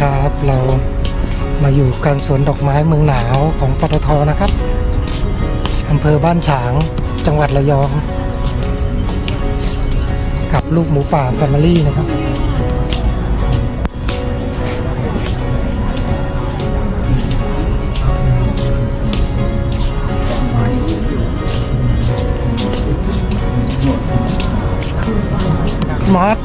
ครับเรามาอยู่กันสวนดอกไม้เมืองหนาวของปตทนะครับอำเภอบ้านฉางจังหวัดระยองกับลูกหมูป่าแฟมิลี่นะครับมอส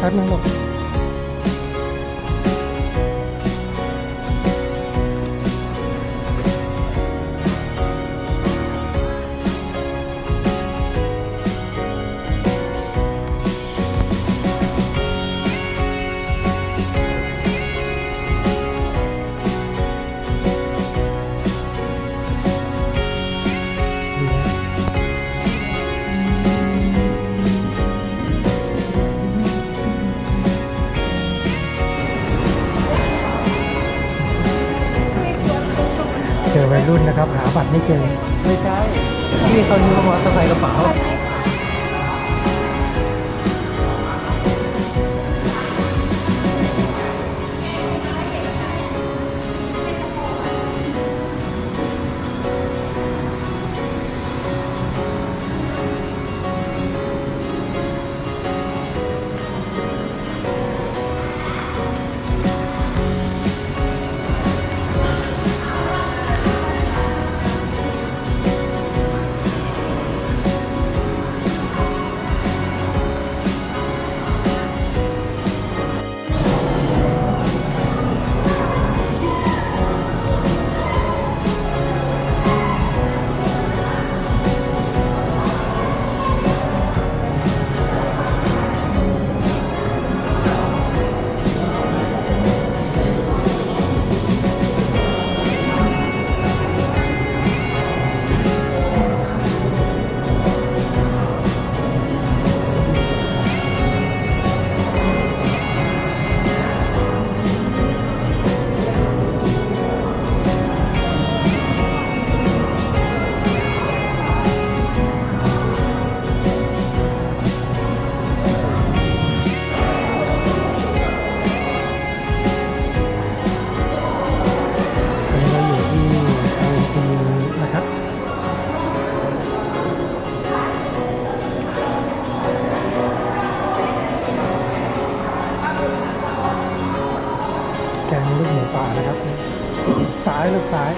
แป๊บนึงลูกเจอวัยรุ่นนะครับหาบัตรไม่เจอไม่ใช่พี่เขานิ้วมาสะพายกระเป๋าแกงลูกหมูป่านะครับซ้ายลูกซ้าย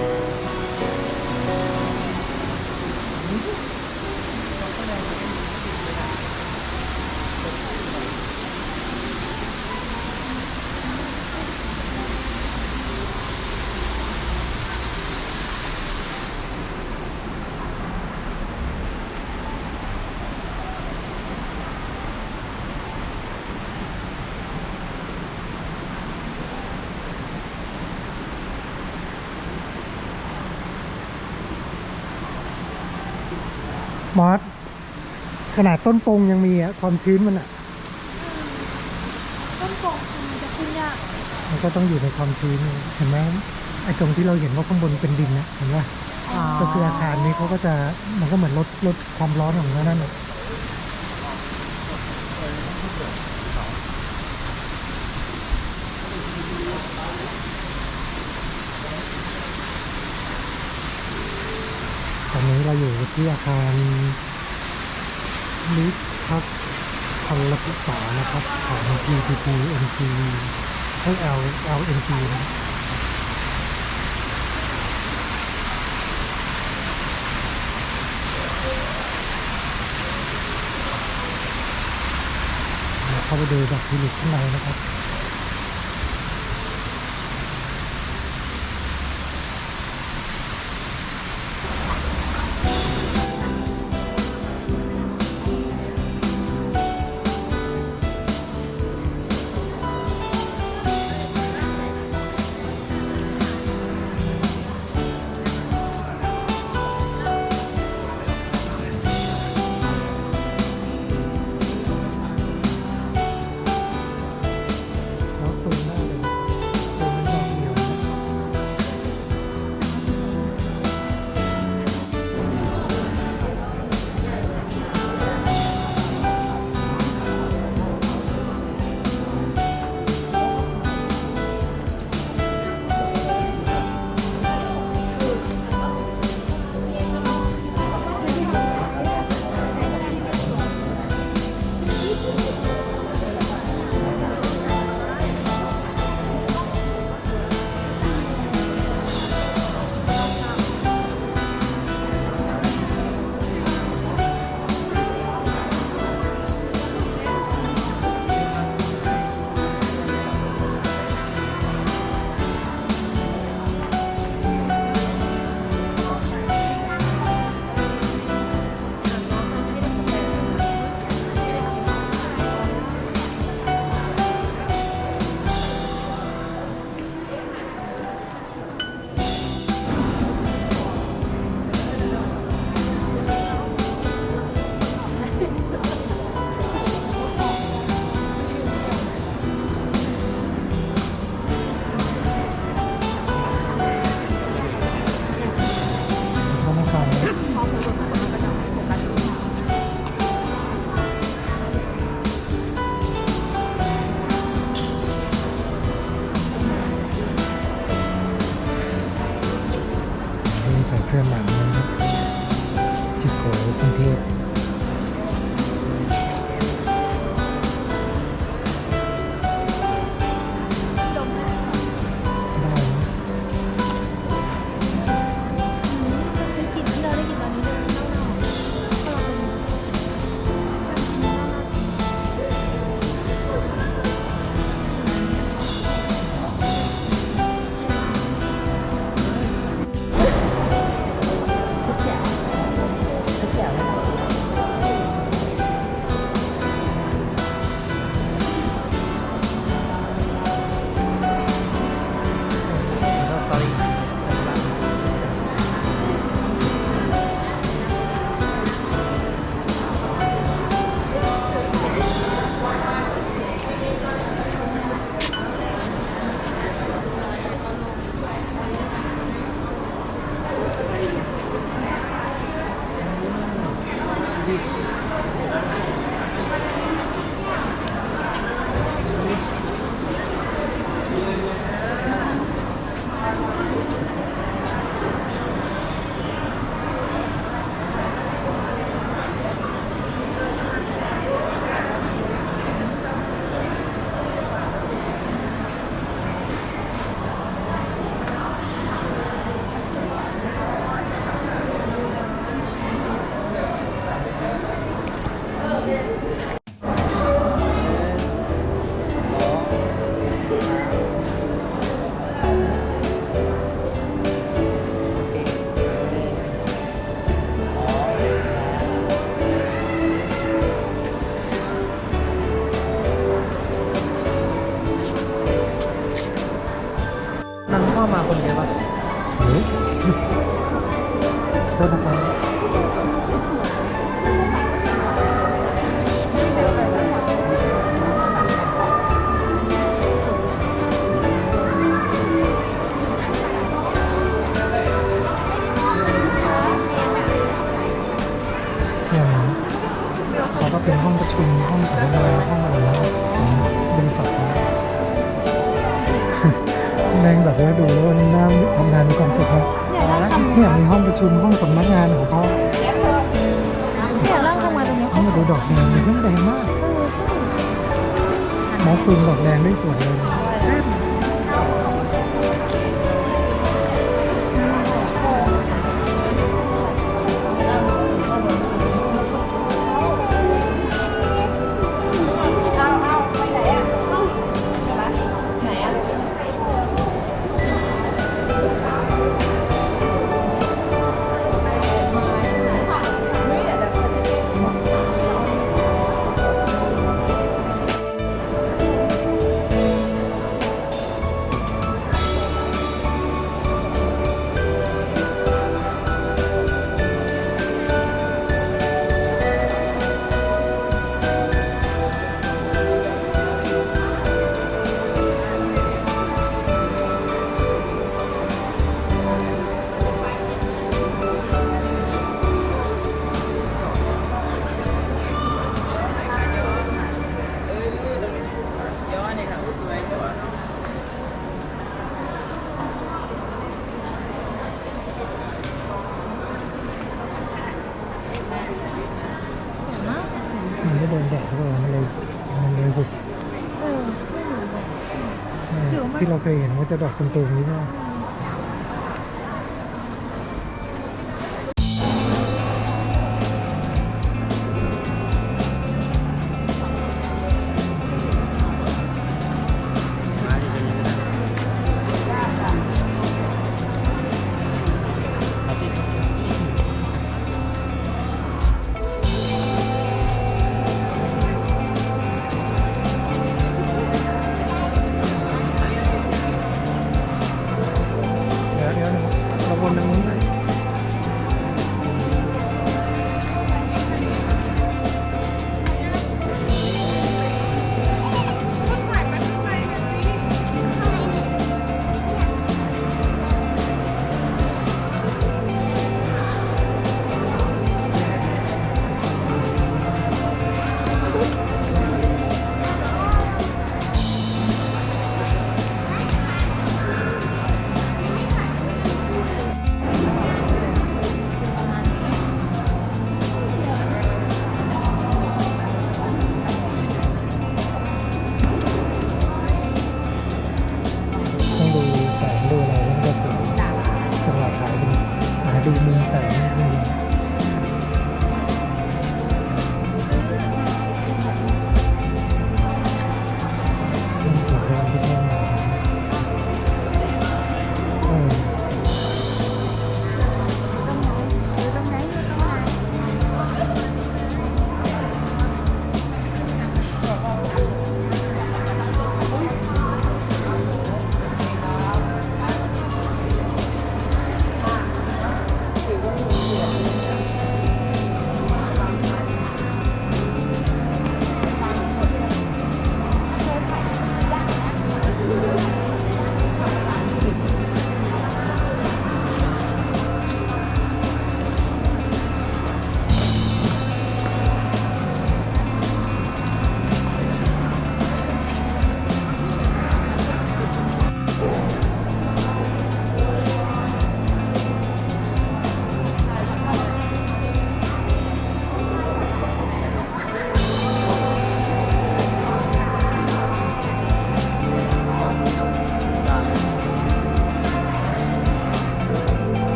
มอสขนาดต้นปงยังมีอะความชื้นมันอะต้นโป่งมันจะขึ้นยาก มันก็ต้องอยู่ในความชื้นเห็นไหมไอ้ตรงที่เราเห็นว่าข้างบนเป็นดินนะเห็นไหมก็คืออาคารนี้เขาก็จะมันก็เหมือนลดความร้อนของนั่นน่ะตอนนี้เราอยู่ที่อาคารลิฟพักพลศึกษานะครับของ PTT MGV ให้ LNG นะเข้าไปดูแบบพิลึกข้างในนะครับ เ นั่นพ่อมาคนเดียวปะ เฮ้ยโทษนะครับเนี่ยนะเขาก็เป็นห้องประชุมห้องสัมมนาห้องอะไรนะของบริษัทนะแม่งแบบว่าดูแล้ววันนี้น่าทำงานมีความสุขครับเนี่ยมีห้องประชุมห้องสำนักงานของเขา เนี่ยเริ่มทำงานตรงนี้ นี่มาดูดอกแดงเลยเรื่องแดงมากหมอซูมดอกแดงได้สวยเลยมันไม่โดนแดดใช่ป่ะมันเลยหุบ เออไม่รู้เลย ที่เราเคยเห็นว่าจะดอกตุ่มๆนี้ใช่ไหม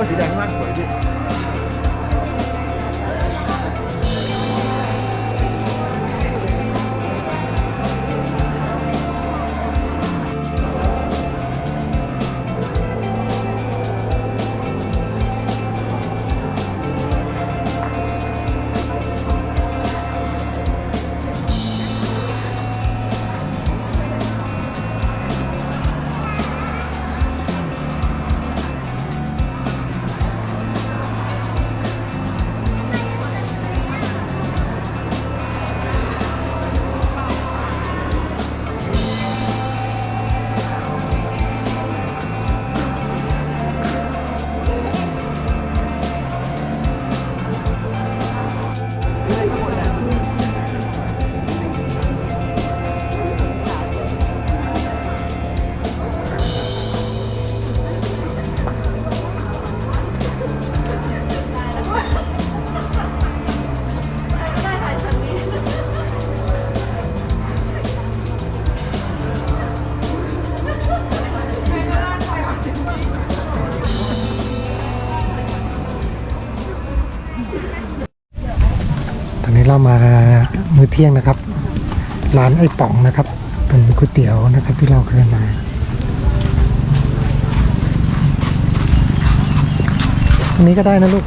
ก็สีแดงมากสวยดิ ตอนนี้เรามามื้อเที่ยงนะครับ ร้านไอ้ป๋องนะครับ เป็นก๋วยเตี๋ยวนะครับที่เราเคยมาอันนี้ก็ได้นะลูก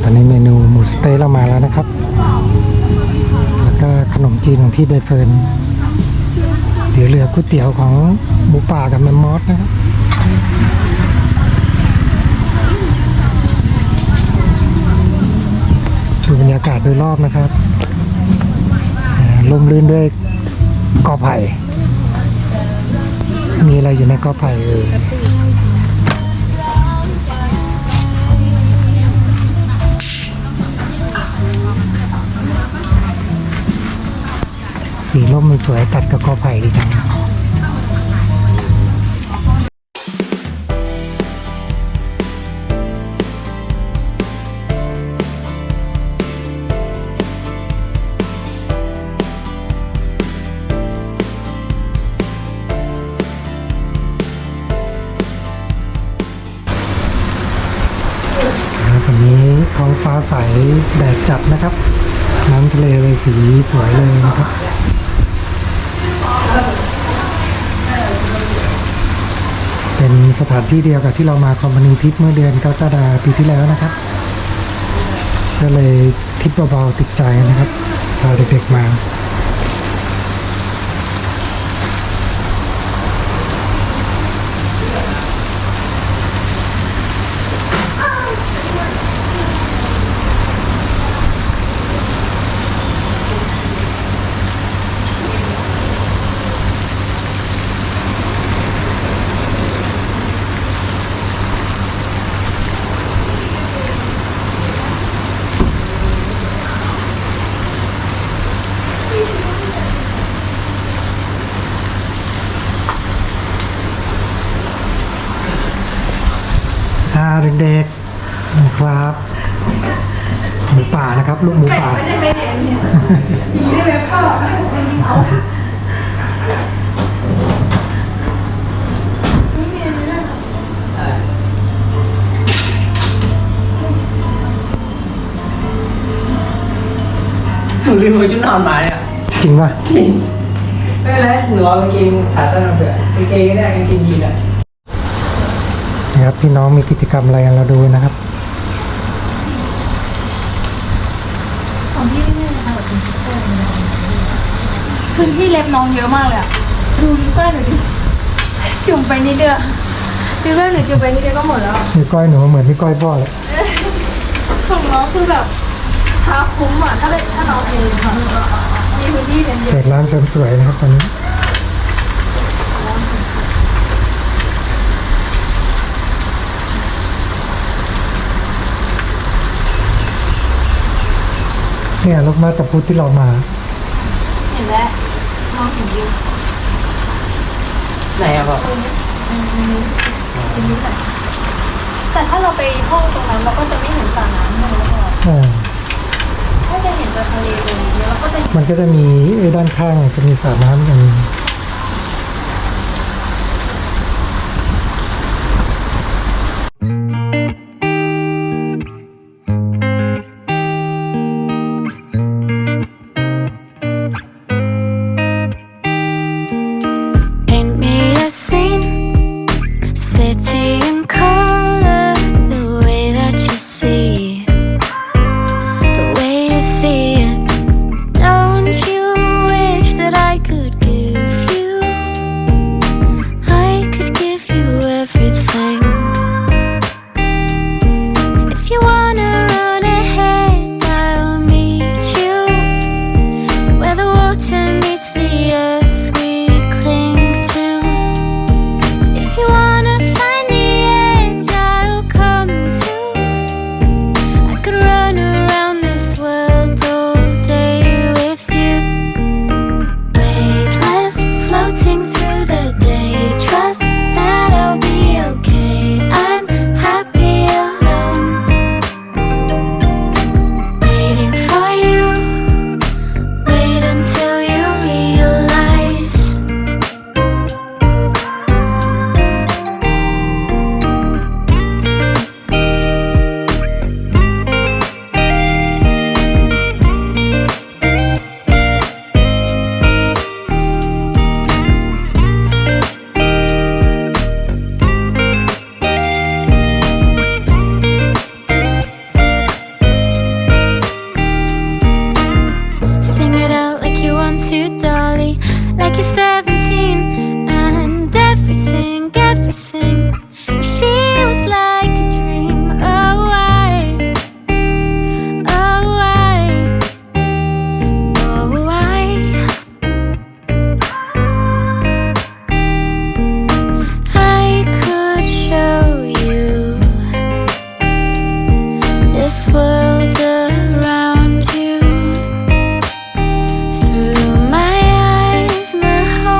ตอนนี้เมนูหมูสเต๊ะเรามาแล้วนะครับ แล้วก็ขนมจีนของพี่ใบเฟิร์นเดี๋ยวเหลือก๋วยเตี๋ยวของหมูป่ากับแมมมอสนะครับดูบรรยากาศโดยรอบนะครับร่มรื่นด้วยกอไผ่มีอะไรอยู่ในกอไผ่สีร่มมันสวยตัดกับกอไผ่ดีจังวันนี้ท้องฟ้าใสแดดจัดนะครับน้ำทะเลเลยสีสวยเลยนะครับเป็นสถานที่เดียวกับที่เรามาคอมพานีทริปเมื่อเดือนกรกฎาคมปีที่แล้วนะครับก็เลยทริปเบาๆติดใจนะครับพาเด็กๆมาเด็กๆนะครับหมูป่านะครับลูกหมูป่าหนูลืมเอาชุดนอนมาเนี่ย จริงป่ะ ไม่เป็นไรหนูเอากางเกงขาสั้นมาเถอะกางเกงก็ได้กางเกงยีนอ่ะ นะครับพี่น้องมีกิจกรรมอะไรกันเราดูนะครับ ของพี่นี่นะคะแบบเป็นชุดเต้นเลยพื้นที่เล็บน้องเยอะมากเลยอะดูนิ้วก้อยหนูดิจุ่มไปนิดเดียวนิ้วก้อยหนูจุ่มไปนิดเดียวก็หมดแล้ว มีก้อยหนูเหมือนพี่ก้อยพ่อเลย ของน้องคือแบบพาคุ้มอ่ะถ้าน้องเองค่ะมีพื้นที่เย เปิ อะ ดร้านเสริมสวยนะครับตอนนี้เนี่ยลูกมาตะพุธที่เรามา เห็นแล้ว ดิ ไหนอะพ่อ ตรงนี้ตรงนี้แหละแต่ถ้าเราไปห้องตรงนั้นเราก็จะไม่เห็นสระน้ำเลยแล้วก็ อ่า ถ้าจะเห็นแต่ทะเลเลยเนี่ยเราก็จะเห็น มันก็จะมีไอ้ด้านข้างจะมีสระน้ำกัน Paint me a scene, city in color, the way that you see, the way you see it. Don't you wish that I could give you, I could give you everything. If you wanna run ahead, I'll meet you where the water meets the earth we cling to. If you wanna find the edge, I'll come too. I could run around this world all day with you. Weightless, floating through the day. Trust that I'll be okay. I'm happy alone, waiting for you. Wait until you realize. Sing it out like you want to, Dolly. Like you're 17 and everything it feels like a dream. Oh, I could show you this world around you through my eyes, my heart.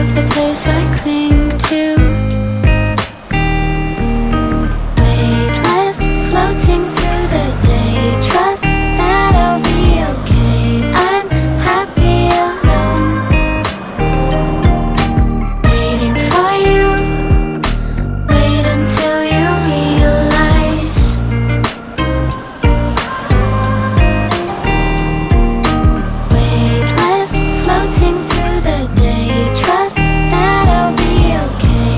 of the place I cling to. Weightless, floating through the day. Trust that I'll be okay. I'm happy alone. Waiting for you. Wait until you realize. Weightless, floating through the day. Trust that I'll be okay.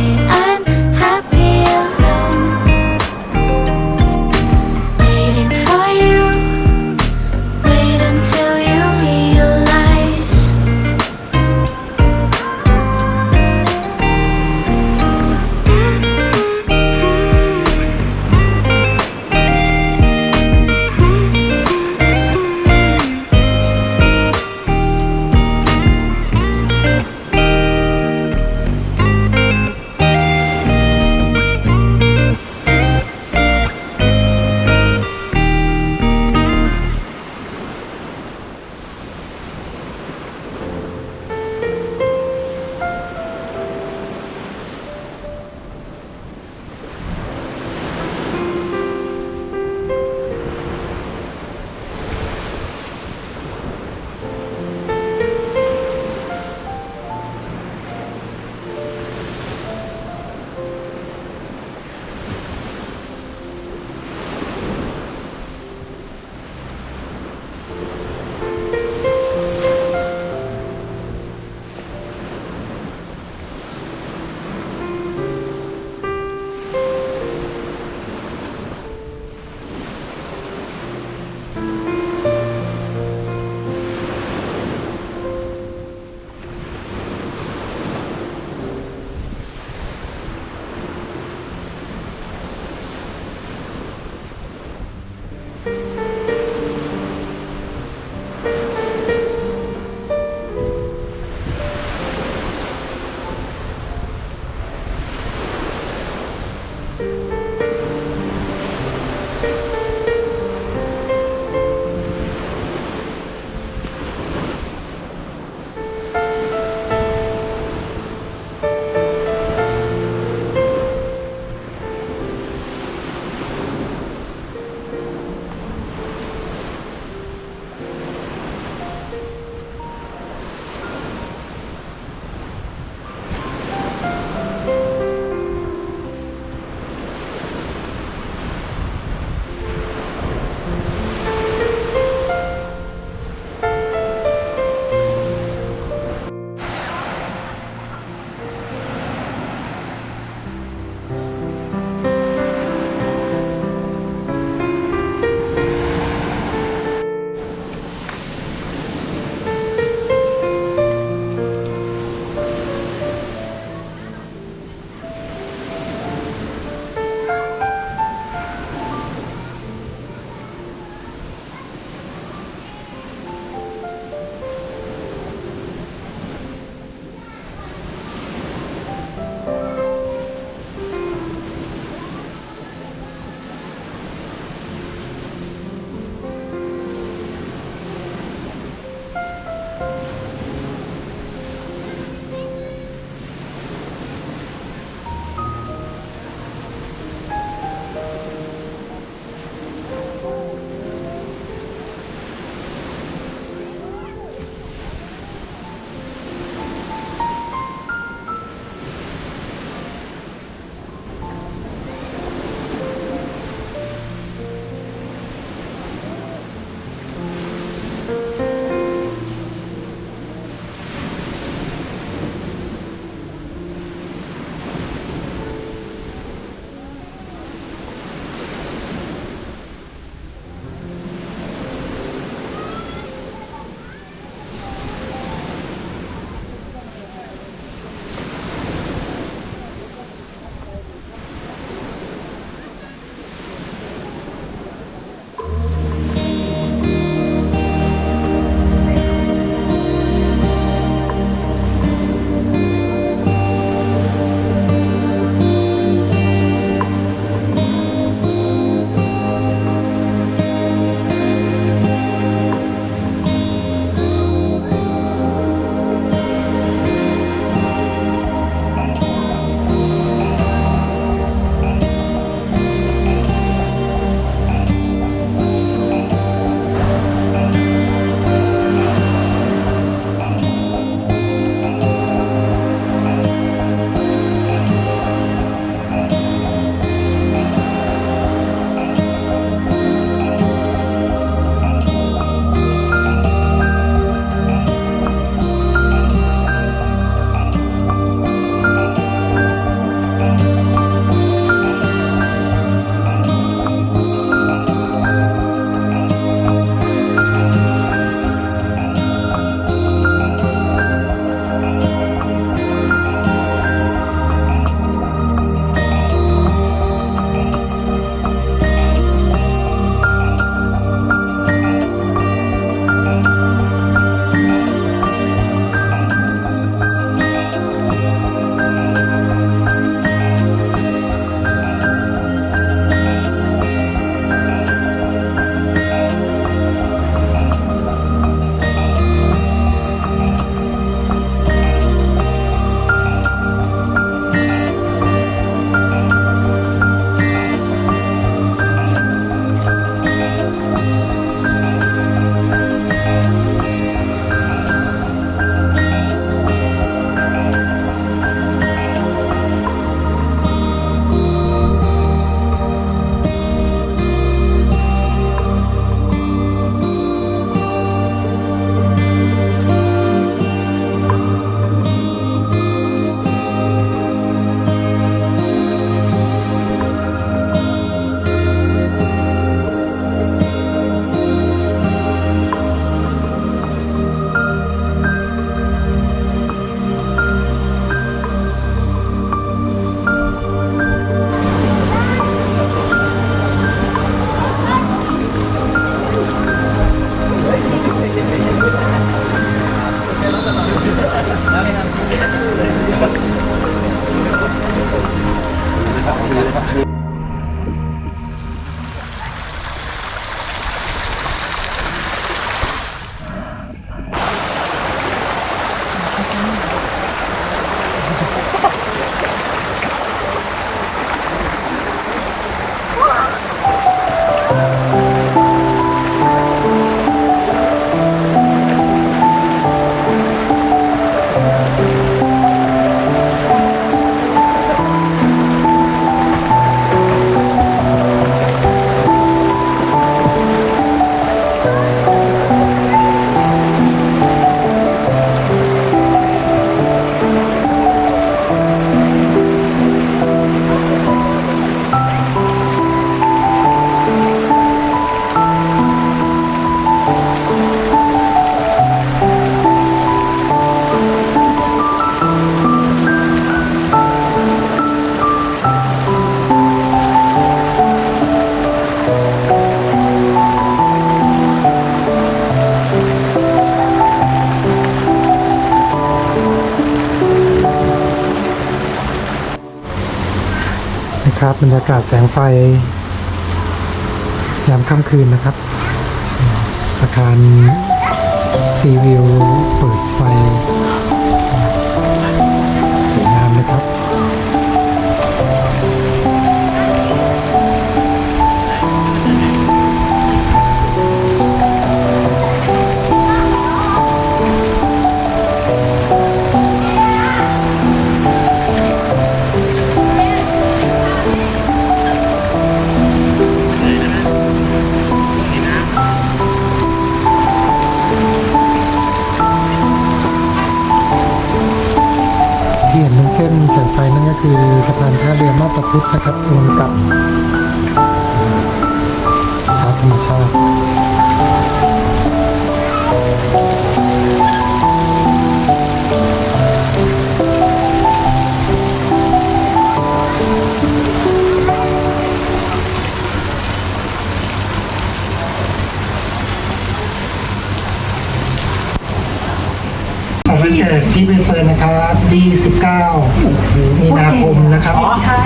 ครับบรรยากาศแสงไฟยามค่ำคืนนะครับอาคารซีวิวเปิดไฟสวยงามนะครับที่เห็นเป็นเส้นสายไฟนั่นก็คือสะพานท่าเรือมาบตาพุธนะครับรวมกับครับธรรมชาติวันเกิดที่ใบเฟิร์นนะครับ29มีนาคมนะครับ ใช่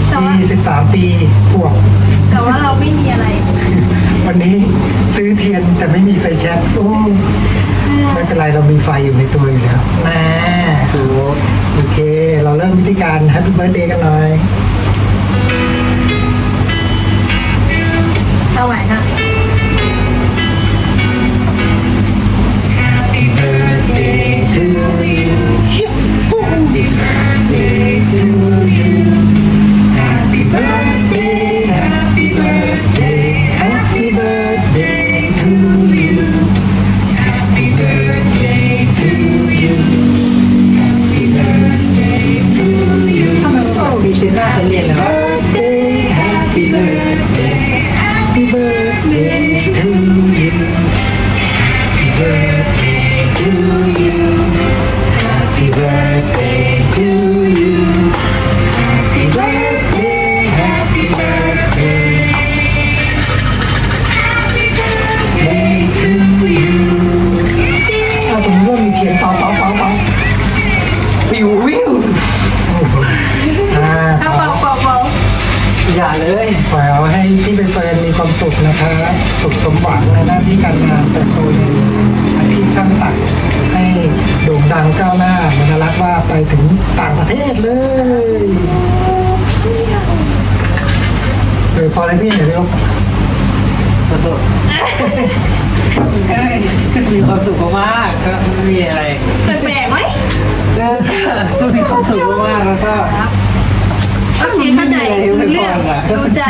แต่ว่า 23 ปีขวบ แต่ว่าเราไม่มีอะไร วันนี้ซื้อเทียนแต่ไม่มีไฟแช็กโอ้ไม่เป็นไรเรามีไฟอยู่ในตัวอยู่แล้วนะโอเค เราเริ่มวิธีการแฮปปี้เบิร์ดเดย์กันหน่อย เอาไหวค่ะ Happy birthday to you Happy birthday to you Happy birthday Happy birthday Happy birthday to you Happy birthday to you Happy birthday to you ทำไมมันต้องมีเซนหน้าฉันเรียนเลยวะ Birthday Happy birthday Happy birthday to you Happy birthday to you Happy birthday to you Happy birthday Happy birthday Happy birthday to you ถ้าสมมติว่ามีเทียนเป่าวิววิว เอาเบา อย่าเลย ขอให้พี่ใบเฟิร์นมีความสุขนะครับสุขสมหวังในหน้าที่การงานเติบโตในอาชีพช่างศักดิ์ให้โด่งดังก้าวหน้าบรรลักษ์ว่าไปถึงต่างประเทศเลยพอแล้วพี่เดี๋ยวเร็ว ประสบมีความสุขมากๆก็ไม่มีอะไร ๆแปลกๆไหม ก็มีความสุขมากๆแล้วก็ โอเคเข้าใจรู้เรื่องรู้ใจ